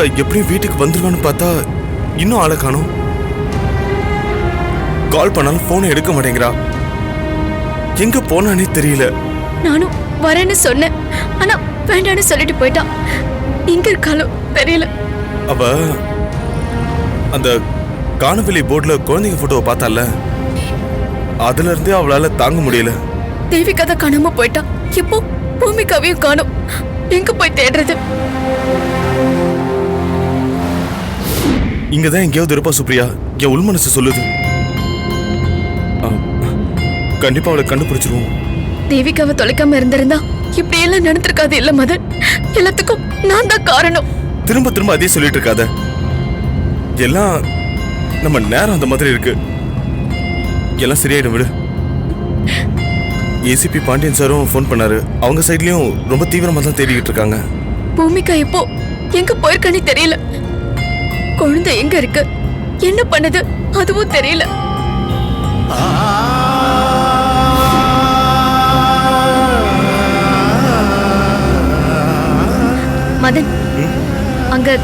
தேவிகா எப்படியும் வீட்டுக்கு வந்துருவான்னு பார்த்தா இன்னும் ஆளை காணோம். கால் பண்ணாலும் போனை எடுக்க மாட்டேங்கிறா. எங்க போனானே தெரியல. நானும் வரேன்னு சொன்னேன், ஆனா வேண்டான்னு சொல்லிட்டு போயிட்டான். எங்க இருக்காளோ தெரியல. அவ அந்த காணவில்லை போர்டுல குழந்தைங்க போட்டோவை பார்த்தால, அதுல இருந்தே அவளால தாங்க முடியல. தேவிகா தான் காணாம போயிட்டா. இப்போ பூமிகாவையும் காணோம். எங்க போய் தேடுறது? இங்கதான் எங்கேயாவது இருப்பா சுப்ரியா. என் உள் மனசு சொல்லுது. கண்டிப்பா அவளை கண்டுபிடிச்சிருவோம். தேவிகாவை தொலைக்காம இருந்திருந்தா இப்படி எல்லாம் நடந்திருக்காது இல்ல மதன். எல்லாத்துக்கும் நான் தான் காரணம். திரும்ப திரும்ப அதே சொல்லிட்டு இருக்காத. எல்லாம் நம்ம நேரம் அந்த மாதிரி இருக்கு. எல்லாம் சரியாயிடும் விடு. ஏசிபி பாண்டியன் சாரும் ஃபோன் பண்ணாரு. அவங்க சைட்லயும் ரொம்ப தீவிரமா தான் தேடிக்கிட்டு இருக்காங்க. பூமிகா இப்போ எங்க போயிருக்கானே தெரியல. குழந்தை எங்க இருக்கு, என்ன பண்ணுது அதுவும் தெரியல. மதன், அங்க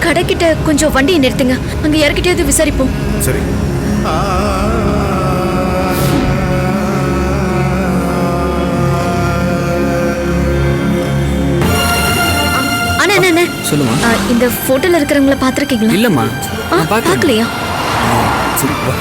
கடைக்கிட்ட கொஞ்சம் வண்டியை நிறுத்துங்க. அங்க யார்கிட்டயாவது விசாரிப்போம். சரி. சொல்லுமா. இந்த போட்டோல இருக்கிறவங்கள பாத்திருக்கீங்களா? இல்லம்மா, பார்க்கலையா? சரி வா.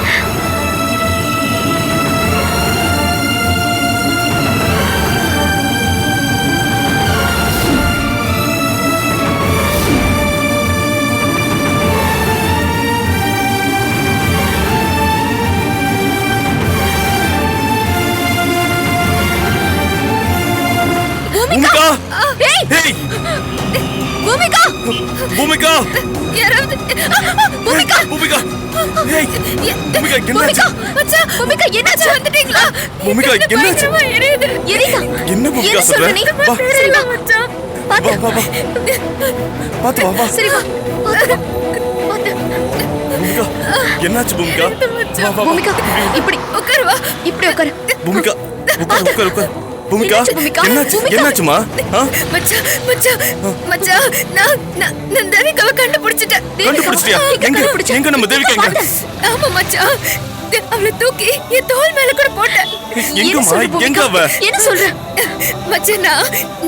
பூமிகா! ஏய்! பூமிகா! பூமிகா! யாராவது பூமிகா! பூமிகா! ஏய்! பூமிகா என்னாச்சு? மச்சா, பூமிகா என்னாச்சு? வந்துட்டீங்களா? பூமிகா என்னாச்சு? எரியுது. எரியுதா? என்ன பூமிகா சொல்ற? வா. சரி வா மச்சா. பாத்து வா வா. பாத்து வா வா. சரி வா. பாத்து. பூமிகா என்னாச்சு பூமிகா? வா வா. பூமிகா இப்படி உட்காரு வா. இப்படி உட்காரு. பூமிகா உட்காரு. பூமிகா என்னாச்சுமா? மச்சா மச்சா மச்சா நான் தேவிகாவை கண்டுபிடிச்சிட்டேன். கண்டுபிடிச்சிட்டியா? எங்க நம்ம தேவிகா எங்க? ஆமா மச்சா, அவளை தூக்கி என் தோள் மேல கூட போட்டேன். எங்க அவ? என்ன சொல்ற மச்சா?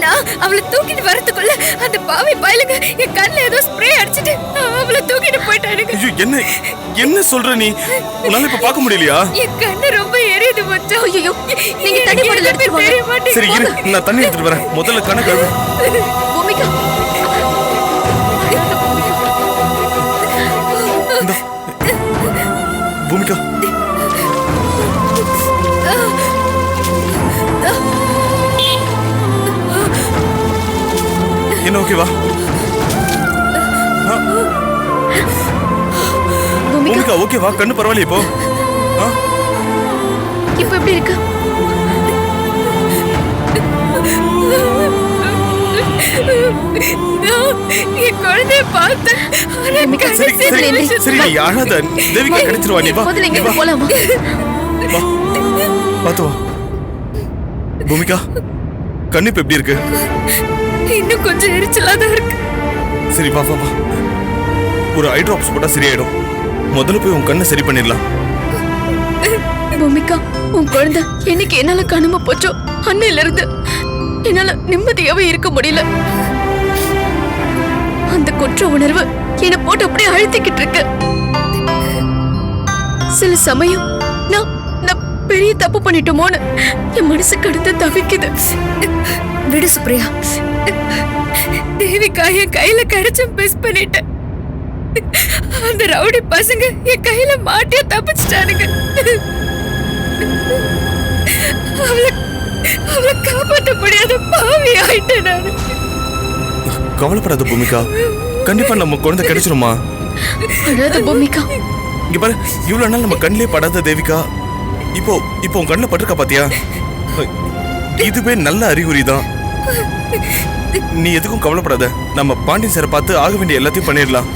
நான் அவளை தூக்கிட்டு வரதுக்குள்ள அந்த பாவி பயலுங்க என் கண்ணுல ஏதோ ஸ்ப்ரே அடிச்சிட்டு அவளை தூக்கிட்டு போயிட்டானுங்க. என்ன சொல்ற நீ? உன்னால இப்ப பார்க்க முடியலையா? என் கண்ணு ரொம்ப எரியுது மச்சா. ஐயோ, நீங்க தண்ணி பாட்டில் எடுத்துட்டு வாங்க. சரி இரு, நான் தண்ணி எடுத்துட்டு வரேன். முதல்ல கண்ணை கழுவு. பூமிகா பூமிகா என்ன ஓகேவா? பூமிகா ஓகேவா? கண்ணு பரவாயில்லையா இப்போ? இப்போ எப்படி இருக்கு? என் குழந்தைய பார்த்தேன். சரி நீ அழாத. தேவிகா கிடைச்சிருவா. நீ வா. முதல்ல இங்க போலாமா? வா பாத்து வா. பூமிகா கண்ணு இப்ப எப்படி இருக்கு? இன்னும் கொஞ்சம் எரிச்சலா தான் இருக்கு. சரி வா வா வா. ஒரு ஐ டிராப்ஸ் போட்டா சரியாயிடும். முதல்ல போய் உன் கண்ணை சரி பண்ணிடலாம். பூமிகா, உன் குழந்தை என்னைக்கு என்னால காணாம போச்சோ அன்னையில இருந்து என்னால நிம்மதியாவே இருக்க முடியல. அந்த குற்ற உணர்வு என்னை போட்டு அப்படியே அழுத்திக்கிட்டு இருக்கு. சில சமயம் நான் பெரிய தப்பு பண்ணிட்டோமோன்னு என் மனசு கடந்து தவிக்குது. விடு சுப்ரியா, தேவிகா என் கையில கிடைச்ச மிஸ் பண்ணிட்டேன். அந்த ரவுடி பசங்க என் கையில மாட்டிய தப்பிச்சிட்டானுங்க. அவளை காப்பாற்ற முடியாத பாவி ஆயிட்டேன் நான். கவலைப்படாத பூமிகா, கண்டிப்பா நம்ம குழந்தை கிடைச்சிருமா? அழாத பூமிகா. இங்க பாரு, இவ்வளவு நாள் நம்ம கண்ணிலே படாத தேவிகா இப்போ உன் கண்ணில் பட்டிருக்கா பாத்தியா? இதுவே நல்ல அறிகுறிதான். நீ எதுக்கும் கவலைப்படாத. நம்ம பாண்டியன் சாரை பார்த்து ஆக வேண்டிய எல்லாத்தையும் பண்ணிடலாம்.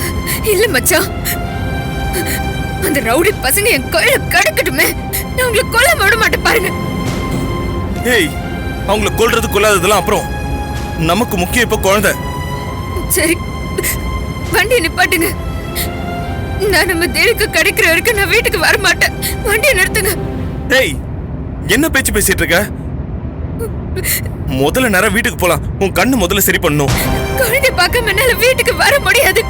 இல்ல மச்சான், அந்த ரவுடி பசங்க என் கையில கிடைக்கட்டுமே, நான் உங்களை கொல்ல விட மாட்டேன் பாருங்க. ஏய், அவங்களை கொல்றது கொல்லாததெல்லாம் அப்புறம். நமக்கு முக்கியம் இப்ப குழந்தை. சரி, வண்டியை நிப்பாட்டுங்க. நான் நம்ம தேவிக்கு கிடைக்கிற வரைக்கும் நான் வீட்டுக்கு வர மாட்டேன். வண்டியை நிறுத்துங்க. டேய், என்ன பேச்சு பேசிட்டு இருக்க? முதல்ல நேரம் வீட்டுக்கு போலாம். உன் கண்ணு முதல்ல சரி பண்ணும். குழந்தை பார்க்க என்னால வீட்டுக்கு வர முடியாது.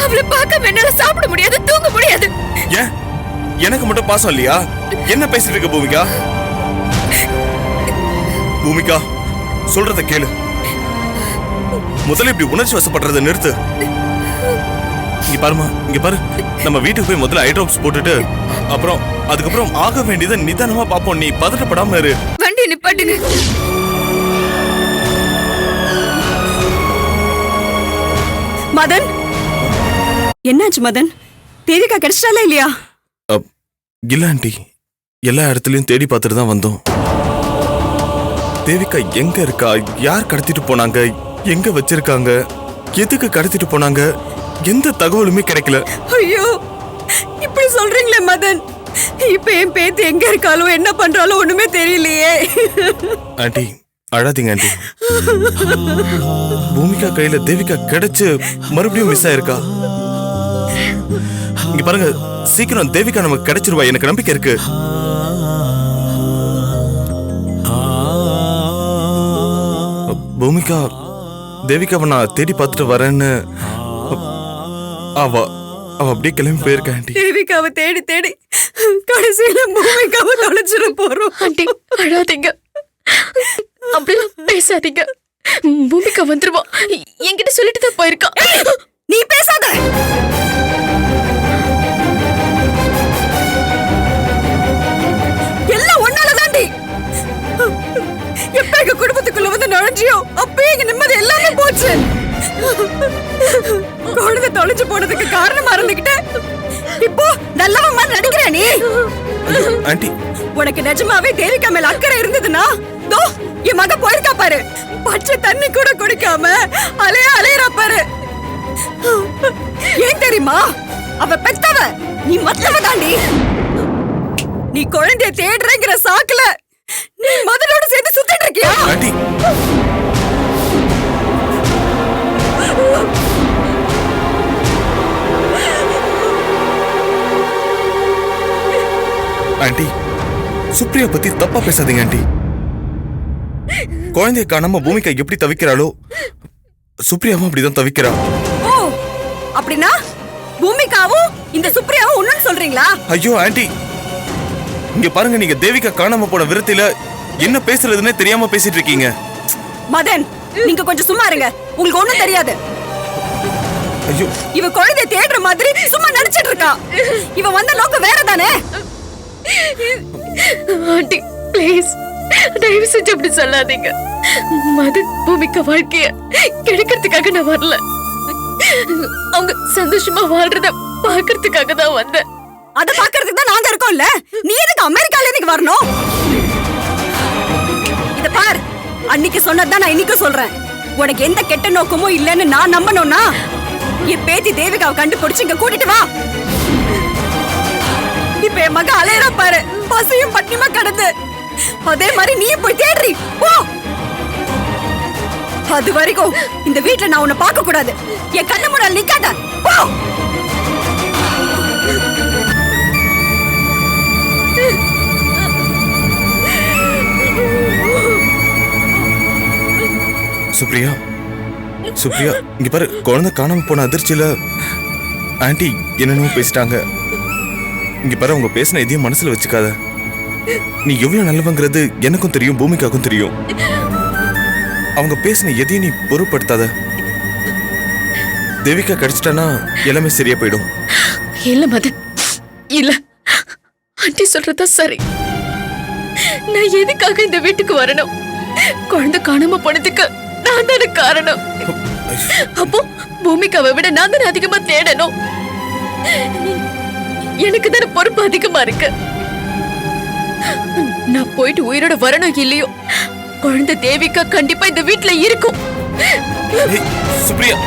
அவளை பார்க்க என்னால சாப்பிட முடியாது, தூங்க முடியாது. ஏன் எனக்கு மட்டும் பாசம் இல்லையா? என்ன பேசிட்டு இருக்க பூமிகா? பூமிகா, சொல்றத கேளு. முதல்ல இப்படி உணர்ச்சி வசப்படுறத நிறுத்து. இங்க பாருமா, இங்க பாரு. நம்ம வீட்டுக்கு போய் முதல்ல ஐ டிராப்ஸ் போட்டுட்டு அதுக்கப்புறம் ஆக வேண்டியதை நிதானமா பாப்போம். நீ பதட்டப்படாம இரு. வண்டி நிப்பாட்டுங்க. மதன், என்னாச்சு மதன்? தேவிகா கிடைச்சிட்டால இல்லையா? இல்ல ஆண்டி, எல்லா இடத்துலயும் தேடி பார்த்துட்டு தான் வந்தோம். தேவிகா எங்க இருக்கா? யார் கடத்திட்டு போனாங்க? எங்க வச்சிருக்காங்க? எதுக்கு கடத்திட்டு போனாங்க? எந்த தகவலுமே கிடைக்கல. ஐயோ, இப்படி சொல்றீங்களே மதன். இப்ப என் பேத்தி எங்க இருக்காளோ என்ன பண்றாலோ ஒண்ணுமே தெரியலையே. ஆண்டி அழாதீங்க ஆண்டி. பூமிகா கையில தேவிகா கிடைச்சு மறுபடியும் மிஸ் ஆயிருக்கா. இங்க பாருங்க, சீக்கிரம் தேவிகா நமக்கு கிடைச்சிருவா. எனக்கு நம்பிக்கை இருக்கு. பூமிகா தேவிகாவை நான் தேடி பார்த்துட்டு வரேன்னு அவ அப்படியே கிளம்பி போயிருக்கா ஆண்டி. தேவிகாவை தேடி தேடி கடைசியில பூமிகாவை தொலைச்சிட போறோம். ஆண்டி அழாதீங்க, அப்படிலாம் பேசாதீங்க. பூமிகா வந்துருவா. என்கிட்ட சொல்லிட்டு தான் போயிருக்கா. நீ பேசாத. எல்லாம் ஒன்னாலதாண்டி. எப்ப எங்க குடும்பத்துக்குள்ள வந்து நுழைஞ்சியோ அப்பவே எங்க நிம்மதி எல்லாமே போச்சு. குழந்தை தொலைச்சு போனதுக்கு காரணமா இருந்துகிட்டு இப்போ நல்லவன் மாதிரி நடிக்கிற நீ. ஆண்டி, உனக்கு நிஜமாவே தேவிகா மேல அக்கறை இருந்ததுன்னா தோ என் மக போயிருக்கா பாரு. பச்சை தண்ணி கூட குடிக்காம அலையறா பாரு. ஏன் தெரியுமா? அவ பெத்தவ, நீ மத்தவ தாண்டி. நீ குழந்தைய தேடுறங்கிற சாக்குல நீ மதனோட சேர்ந்து சுத்திட்டு இருக்கியா? ஆண்டி ஆண்டி, சுப்ரியா பத்தி தப்பா பேசாதீங்க ஆண்டி. குழந்தைய காணாம பூமிகா எப்படி தவிக்கிறாளோ சுப்ரியாவும் அப்படிதான் தவிக்கிறா. ஓ, அப்படின்னா பூமிகாவும் இந்த சுப்ரியாவும் ஒண்ணுன்னு சொல்றீங்களா? ஐயோ ஆண்டி, இங்க பாருங்க, நீங்க தேவிகா காணாம போன விரத்தில என்ன பேசுறதுன்னே தெரியாம பேசிட்டு இருக்கீங்க. மதன், நீங்க கொஞ்சம் சும்மா இருங்க. உங்களுக்கு ஒண்ணும் தெரியாது. ஐயோ, இவ குழந்தைய தேடுற மாதிரி சும்மா நடிச்சிட்டு இருக்கா. இவ வந்த நோக்கம் வேற தானே. ஆண்டி ப்ளீஸ், தயவு செஞ்சு அப்படி சொல்லாதீங்க. மதன் பூமிகா வாழ்க்கைய கிடைக்கிறதுக்காக நான் வரல. அவங்க சந்தோஷமா வாழ்றத பாக்குறதுக்காக தான் வந்தேன். அத பாக்குறதுக்கு தான் நாங்க இருக்கோம்ல. நீ எதுக்கு அமெரிக்கால இருந்து வரணும்? இத பார், அன்னைக்கு சொன்னதான் நான் இன்னைக்கு சொல்றேன். உனக்கு எந்த கெட்ட நோக்கமும் இல்லைன்னு நான் நம்பணும்னா என் பேத்தி தேவிகாவை கண்டுபிடிச்சு இங்க கூட்டிட்டு வா. இப்ப என் மக அலையறா பாரு, பசியும் பட்டினியுமா கிடந்து. அதே மாதிரி நீ போய் தேடுறி போ. அது வரைக்கும் இந்த வீட்டுல நான் உன்னை பார்க்க கூடாது. என் கண்ணு முன்னாடி நிக்காத, போ. சுப்ரியா, சுப்ரியா இங்க பாரு, குழந்தை காணாம போன அதிர்ச்சியில ஆண்டி என்னென்னமோ பேசிட்டாங்க. இங்க பாரு, அவங்க பேசின எதையும் மனசுல வச்சுக்காத. நீ எவ்வளவு நல்லவங்கிறது எனக்கும் தெரியும், பூமிகாவுக்கும் தெரியும். அவங்க பேசின எதையும் நீ பொருட்படுத்தாத. தேவிகா கிடைச்சிட்டானா எல்லாமே சரியா போயிடும். இல்ல மதன், இல்ல. ஆண்டி சொல்றதா சரி. நான் எதுக்காக இந்த வீட்டுக்கு வரணும்? குழந்தை காணாம போனதுக்கு நான் தானே காரணம். அப்போ பூமிகாவை விட நான் தானே அதிகமா தேடணும். எனக்கு தானே பொறுப்பு அதிகமா இருக்கு. நான் போயிட்டு உயிரோட வரணும் இல்லையோ, குழந்தை தேவிகா கண்டிப்பா இந்த வீட்டுல இருக்கும். சுப்ரியா,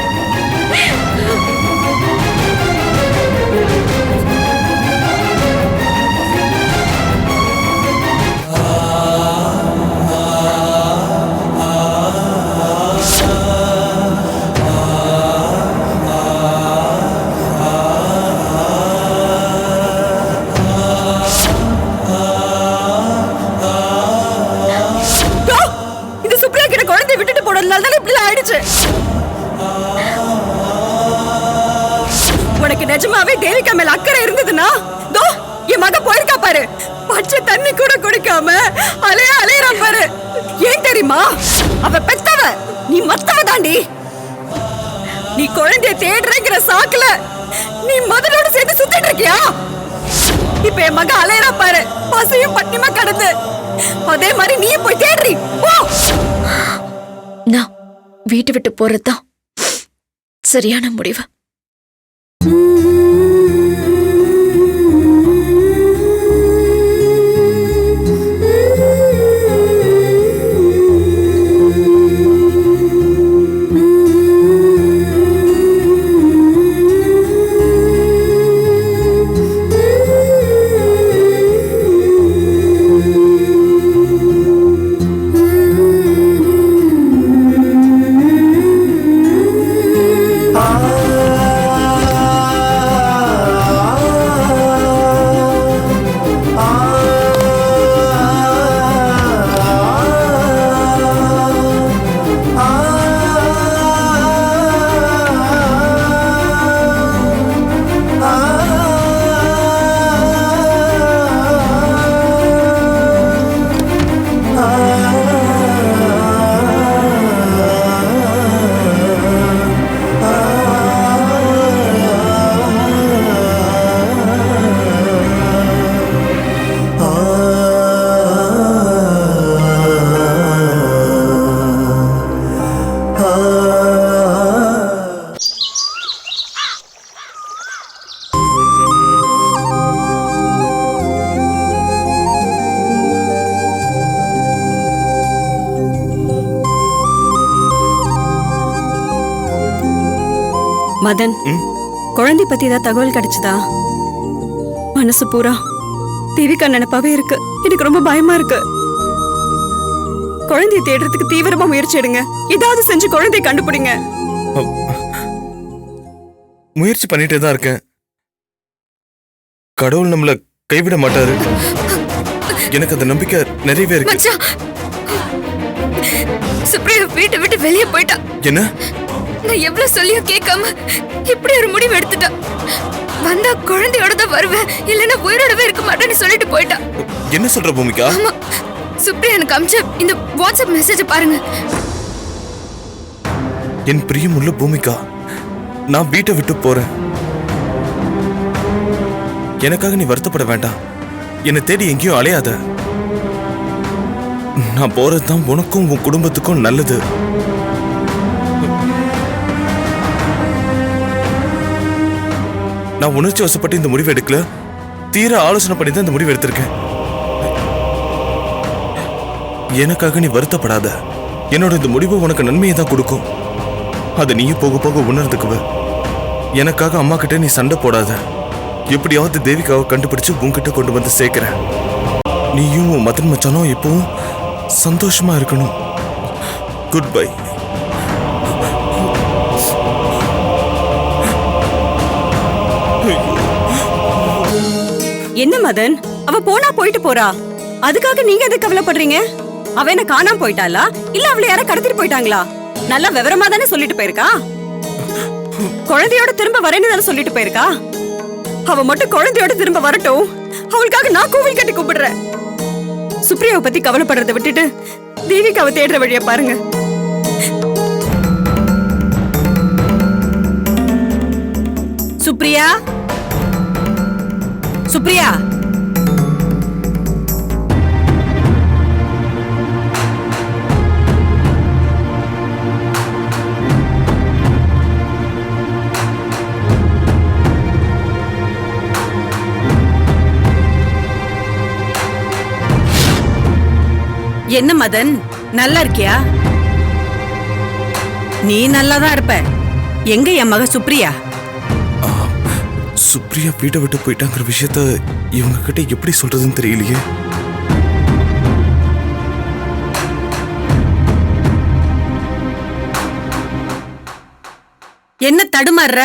நிஜமாவே தேவிகா மேல அக்கறை இருந்ததுன்னா தோ என் மக போயிருக்கா பாரு. பச்சை தண்ணி கூட குடிக்காம அலையறா பாரு. ஏன் தெரியுமா? அவ பெத்தவ, நீ மத்தவ தாண்டி. நீ குழந்தைய தேடுறங்கிற சாக்குல நீ மதனோட சேர்த்து சுத்திட்டு இருக்கியா? இப்ப என் மக அலையறா பாரு, பசியும் பட்டினிமா கடந்து. அதே மாதிரி நீ போய் தேடுறி போ. நான் வீட்டை விட்டு போறதுதான் சரியான முடிவு. மதன், குழந்தை பத்தி ஏதாவது தகவல் கிடைச்சதா? மனசு பூரா தேவிகா நினைப்பாவே இருக்கு. எனக்கு ரொம்ப பயமா இருக்கு. குழந்தையை தேடுறதுக்கு தீவிரமா முயற்சி எடுங்க. ஏதாவது செஞ்சு குழந்தையை கண்டுபிடிங்க. முயற்சி பண்ணிட்டே தான் இருக்கேன். கடவுள் நம்மள கைவிட மாட்டாரு. எனக்கு அந்த நம்பிக்கை நிறையவே இருக்கு. மச்சான், சுப்ரியா வீட்டை விட்டு வெளியே போயிட்டா. என்ன? நான் எவ்வளவு சொல்லியும் கேட்காம இப்படி ஒரு முடிவு எடுத்துட்டா. வந்தா குழந்தையோட தான் வருவேன், இல்லைன்னா உயிரோடவே இருக்க மாட்டேன்னு சொல்லிட்டு போயிட்டா. என்ன சொல்ற பூமிகா? ஆமா, சுப்ரியா எனக்கு அமிச்ச இந்த வாட்ஸ்அப் மெசேஜ் பாருங்க. என் பிரியமுள்ள பூமிகா, நான் வீட்டை விட்டு போறேன். எனக்காக நீ வருத்தப்பட வேண்டாம். என்னை தேடி எங்கேயும் அலையாத. நான் போறதுதான் உனக்கும் உன் குடும்பத்துக்கும் நல்லது. நான் உணர்ச்சி வசப்பட்டு இந்த முடிவு எடுக்கல, தீர ஆலோசனை பண்ணி தான் இந்த முடிவு எடுத்திருக்கேன். எனக்காக நீ வருத்தப்படாத. என்னோட இந்த முடிவு உனக்கு நன்மையை தான் கொடுக்கும். அதை நீயும் போக போக உணர்ந்துக்குவ. எனக்காக அம்மா கிட்ட நீ சண்டை போடாத. எப்படியாவது தேவிகாவை கண்டுபிடிச்சு உன்கிட்ட கொண்டு வந்து சேர்க்கிறேன். நீயும் உன் மதன் மச்சானும் எப்பவும் சந்தோஷமா இருக்கணும். Good bye. என்ன மதன், அவ போனா போயிட்டு போறா. அதுக்காக நீங்க எதுக்கு கவலைப்படுறீங்க? அவ என்ன காணாம போயிட்டாளா, இல்ல அவளை யார கடத்திட்டு போயிட்டாங்களா? நல்லா விவரமா தானே சொல்லிட்டு போயிருக்கா. குழந்தையோட திரும்ப வரேன்னு தானே சொல்லிட்டு போயிருக்கா. அவ மட்டும் குழந்தையோட திரும்ப வரட்டும். அவளுக்காக நான் கோவில் கட்டி கூப்பிடுறேன். சுப்ரியாவை பத்தி கவலைப்படுறதை விட்டுட்டு தேவிகாவை தேடுற வழிய பாருங்க. சுப்ரியா, சுப்ரியா, என்ன மதன், நல்லா இருக்கியா? நீ நல்லாதான் இருப்ப. எங்க என் மக சுப்ரியா? சுப்ரியா வீட்டை விட்டு போயிட்டாங்கிற விஷயத்த இவங்க கிட்ட எப்படி சொல்றதுன்னு தெரியலையே. என்ன தடுமாறுற?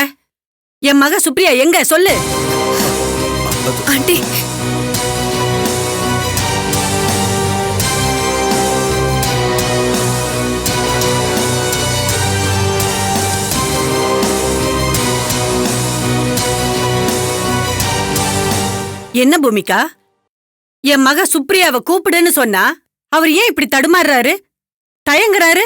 என் மக சுப்ரியா எங்க சொல்லு. ஆண்டி, என்ன பூமிகா, என் மக சுப்ரியாவை கூப்பிடுன்னு சொன்னா அவர் ஏன் இப்படி தடுமாறுறாரு, தயங்குறாரு?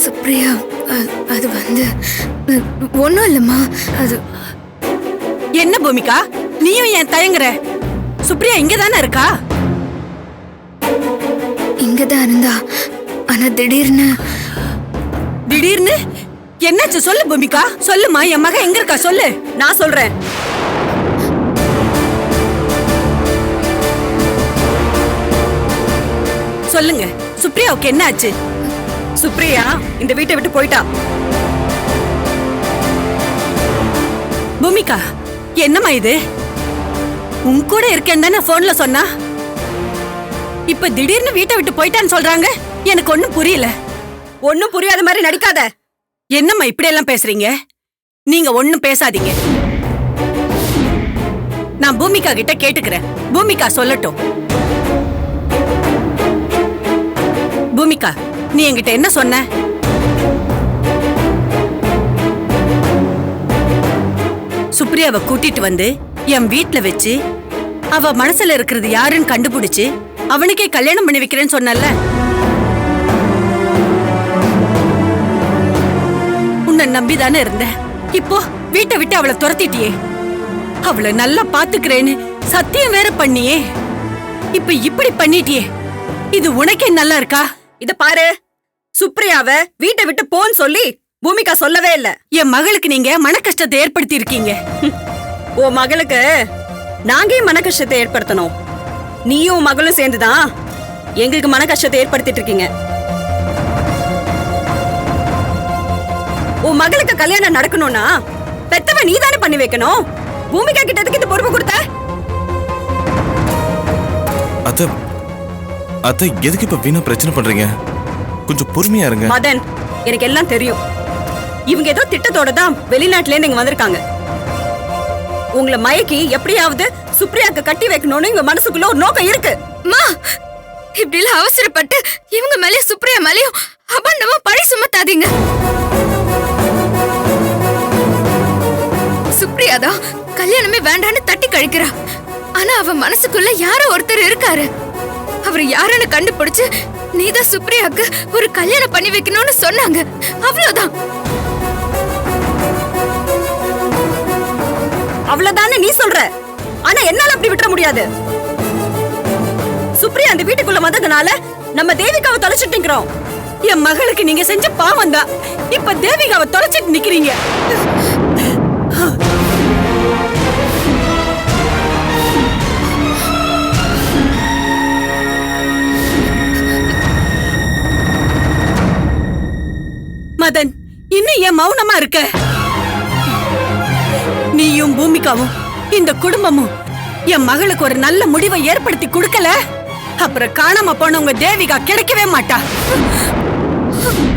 சுப்ரியா, அது வந்து ஒண்ணும் இல்லம்மா. அது என்ன பூமிகா, நீயும் ஏன் தயங்குற? சுப்ரியா இங்கதானே இருக்கா? இங்கதான் இருந்தா, ஆனா திடீர்னு என்னாச்சு சொல்லு பூமிகா, சொல்லுமா. என் மக எங்க இருக்கா சொல்லு, நான் சொல்றேன். சொல்லுங்க, சுப்ரியாவுக்கு என்ன ஆச்சு? சுப்ரியா இந்த வீட்டை விட்டு போயிட்டா. பூமிகா, என்னம்மா இது? உன் கூட இருக்கேன் தானே போன்ல சொன்னா, இப்ப திடீர்னு வீட்டை விட்டு போயிட்டான்னு சொல்றாங்க. எனக்கு ஒண்ணும் புரியல. ஒண்ணும் புரியாத மாதிரி நடிக்காத. என்னம்மா இப்படி எல்லாம் பேசுறீங்க? நீங்க ஒண்ணும் பேசாதீங்க. நான் பூமிகா கிட்ட கேட்டுக்கிறேன். பூமிகா சொல்லட்டும். பூமிகா, நீ என்கிட்ட என்ன சொன்ன? சுப்ரியாவை கூட்டிட்டு வந்து என் வீட்ல வச்சு அவ மனசுல இருக்கிறது யாருன்னு கண்டுபிடிச்சு அவனுக்கே கல்யாணம் பண்ணி வைக்கிறேன்னு சொன்னல. உன்னை நம்பிதானே இருந்த. இப்போ வீட்டை விட்டு அவளை துரத்திட்டியே. அவளை நல்லா பாத்துக்கிறேன்னு சத்தியம் வேற பண்ணியே. இப்ப இப்படி பண்ணிட்டியே. இது உனக்கே நல்லா இருக்கா? இத பாரு, சுப்ரியாவ வீட்டை விட்டு போன்னு சொல்லி பூமிகா சொல்லவே இல்ல. என் மகளுக்கு நீங்க மன கஷ்டத்தை ஏற்படுத்தி இருக்கீங்க. ஓ மகளுக்கு நாங்கே மன கஷ்டத்தை ஏற்படுத்தணும். நீயும் மகளும் சேர்ந்துதான் எங்களுக்கு மன கஷ்டத்தை ஏற்படுத்திட்டு இருக்கீங்க. உன் மகளுக்கு கல்யாணம் நடக்கணும்னா பெத்தவ நீ தானே பண்ணி வைக்கணும். பூமிகா கிட்டதுக்கு இந்த பொறுப்பு கொடுத்த. அத்தை எதுக்கு இப்ப வீணா பிரச்சனை பண்றீங்க? கொஞ்சம் பொறுமையா இருங்க. மதன், எனக்கு எல்லாம் தெரியும். இவங்க ஏதோ திட்டத்தோட தான் வெளிநாட்டுல இருந்து இங்க வந்திருக்காங்க. உங்களை மயக்கி எப்படியாவது சுப்ரியாக்கு கட்டி வைக்கணும்னு இவங்க மனசுக்குள்ள ஒரு நோக்கம் இருக்கு. மா, இப்படி எல்லாம் அவசரப்பட்டு இவங்க மேலயும் சுப்ரியா மேலயும் அபண்டமா பழி சுமத்தாதீங்க. சுப்ரியாதான் கல்யாணமே வேண்டான்னு தட்டி கழிக்கிறா. ஆனா அவ மனசுக்குள்ள யாரோ ஒருத்தர் இருக்காரு. அவர் யாருன்னு கண்டுபிடிச்சு நீதான் சுப்ரியாக்கு ஒரு கல்யாணம் பண்ணி வைக்கணும்னு சொன்னாங்க. அவ்வளவுதான். அவ்வளவுதானே நீ சொல்ற. ஆனா என்னால அப்படி விட்டுற முடியாது. சுப்ரியா அந்த வீட்டுக்குள்ள வந்ததுனால நம்ம தேவிகாவை தொலைச்சிட்டு நிக்கிறோம். என் மகளுக்கு நீங்க செஞ்ச பாவம் தான் இப்ப தேவிகாவை தொலைச்சிட்டு நிக்கிறீங்க. மதன், இன்னும் ஏன் மௌனமா இருக்க? நீயும் பூமிகாவும் இந்த குடும்பமும் என் மகளுக்கு ஒரு நல்ல முடிவை ஏற்படுத்தி கொடுக்கல, அப்புறம் காணாம போனவங்க தேவிகா கிடைக்கவே மாட்டா.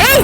ஏய்,